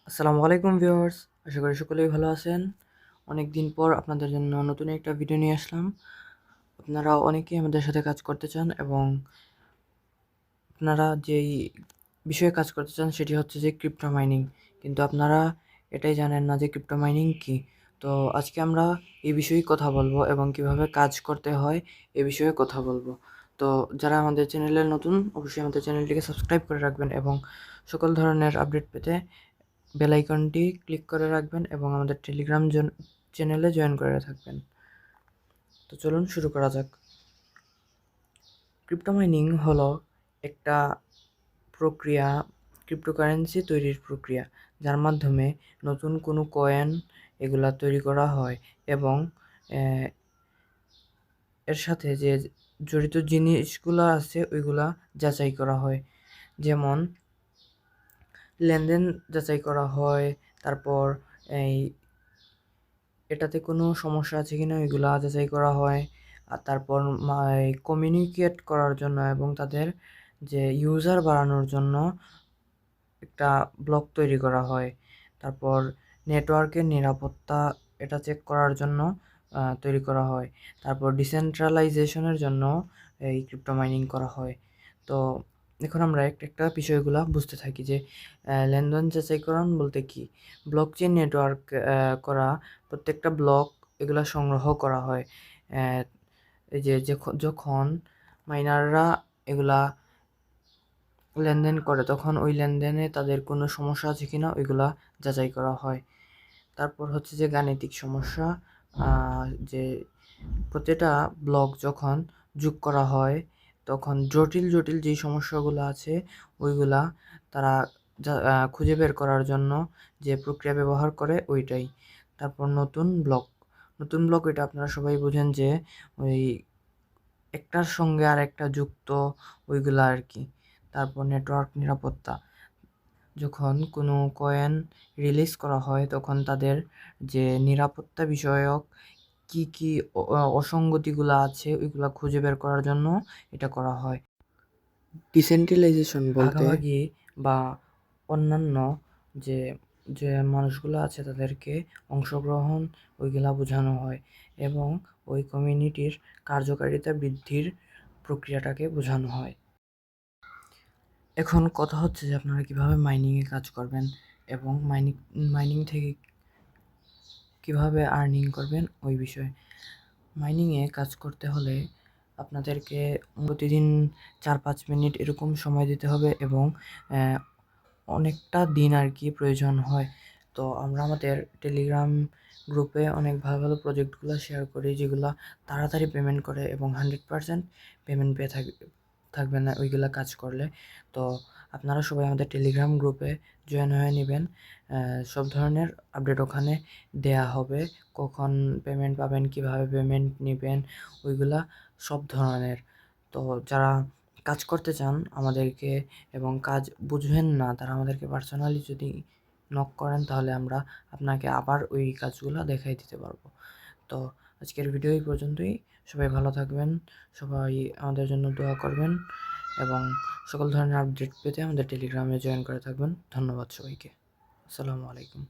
আসসালামু আলাইকুম ভিউয়ার্স, আশা করি সকলেই ভালো আছেন। অনেক দিন পর আপনাদের জন্য নতুন একটা ভিডিও নিয়ে আসলাম। আপনারা অনেকেই আমাদের সাথে কাজ করতে চান এবং আপনারা যেই বিষয়ে কাজ করতে চান সেটি হচ্ছে যে ক্রিপ্টো মাইনিং। কিন্তু আপনারা এটাই জানেন না যে ক্রিপ্টো মাইনিং কী। তো আজকে আমরা এই বিষয়েই কথা বলবো এবং কিভাবে কাজ করতে হয় এ বিষয়ে কথা বলবো। তো যারা আমাদের চ্যানেলে নতুন, অবশ্যই আমাদের চ্যানেলটিকে সাবস্ক্রাইব করে রাখবেন এবং সকল ধরনের আপডেট পেতে বেল আইকনটি ক্লিক করে রাখবেন এবং আমাদের টেলিগ্রাম চ্যানেলে জয়েন করে থাকবেন। তো চলুন শুরু করা যাক। ক্রিপ্টো মাইনিং হলো একটা প্রক্রিয়া, ক্রিপ্টোকারেন্সি তৈরির প্রক্রিয়া, যার মাধ্যমে নতুন কোনো কয়েন এগুলা তৈরি করা হয় এবং এর সাথে যে জড়িত জিনিসগুলো আছে ওইগুলা যাচাই করা হয়। যেমন লেনদেন যাচাই করা হয়, তারপর এই এটাতে কোনো সমস্যা আছে কিনা ওইগুলা যাচাই করা হয়। আর তারপর কমিউনিকেট করার জন্য এবং তাদের যে ইউজার বাড়ানোর জন্য একটা ব্লক তৈরি করা হয়। তারপর নেটওয়ার্কের নিরাপত্তা এটা চেক করার জন্য তৈরি করা হয়। তারপর ডিসেন্ট্রালাইজেশনের জন্য এই ক্রিপ্টো মাইনিং করা হয়। তো এখন আমরা একটা একটা বিষয়গুলা বুঝতে থাকি যে লেনদেন যাচাইকরণ বলতে কি। ব্লকচেন নেটওয়ার্ক করা, প্রত্যেকটা ব্লক এগুলা সংগ্রহ করা হয়। এই যে যখন মাইনাররা এগুলা লেনদেন করে তখন ওই লেনদেনে তাদের কোনো সমস্যা আছে কিনা ওইগুলা যাচাই করা হয়। তারপর হচ্ছে যে গাণিতিক সমস্যা, যে প্রতিটা ব্লক যখন যোগ করা হয় তখন জটিল জটিল যেই সমস্যাগুলো আছে ওইগুলা তারা খুঁজে বের করার জন্য যে প্রক্রিয়া ব্যবহার করে ওইটাই। তারপর নতুন ব্লক এটা আপনারা সবাই বোঝেন যে ওই একটার সঙ্গে আর একটা যুক্ত ওইগুলা আর কি। তারপর নেটওয়ার্ক নিরাপত্তা, যখন কোনো কয়েন রিলিজ করা হয় তখন তাদের যে নিরাপত্তা বিষয়ক কি অসঙ্গতিগুলো আছে ওইগুলা খুঁজে বের করার জন্য এটা করা হয়। ডিসেন্ট্রালাইজেশন বলতে ভাগাভাগি বা অন্যান্য যে যে মানুষগুলো আছে তাদেরকে অংশগ্রহণ ওইগুলা বোঝানো হয় এবং ওই কমিউনিটির কার্যকারিতা বৃদ্ধির প্রক্রিয়াটাকে বোঝানো হয়। এখন কথা হচ্ছে যে আপনারা কীভাবে মাইনিংয়ে কাজ করবেন এবং মাইনিং থেকে কীভাবে আর্নিং করবেন ওই বিষয়ে। মাইনিংয়ে কাজ করতে হলে আপনাদেরকে প্রতিদিন 4-5 মিনিট এরকম সময় দিতে হবে এবং অনেকটা দিন আর কি প্রয়োজন হয়। তো আমরা আমাদের টেলিগ্রাম গ্রুপে অনেক ভালো ভালো প্রজেক্টগুলো শেয়ার করি যেগুলো তাড়াতাড়ি পেমেন্ট করে এবং 100% পেমেন্ট পেয়ে থাকবে না ওইগুলা কাজ করলে। তো আপনারা সবাই আমাদের টেলিগ্রাম গ্রুপে জয়েন হয়ে নেবেন। সব ধরনের আপডেট ওখানে দেয়া হবে, কখন পেমেন্ট পাবেন, কিভাবে পেমেন্ট নেবেন ওইগুলা সব ধরনের। তো যারা কাজ করতে চান আমাদেরকে এবং কাজ বুঝবেন না তারা আমাদেরকে পার্সোনালি যদি নক করেন তাহলে আমরা আপনাকে আবার ওই কাজগুলো দেখাই দিতে পারবো। তো আজকের ভিডিও এই পর্যন্তই। সবাই ভালো থাকবেন, সবাই আমাদের জন্য দোয়া করবেন এবং সকল ধরনের আপডেট পেতে আমাদের টেলিগ্রামে জয়েন করে থাকবেন। ধন্যবাদ সবাইকে। আসসালামু আলাইকুম।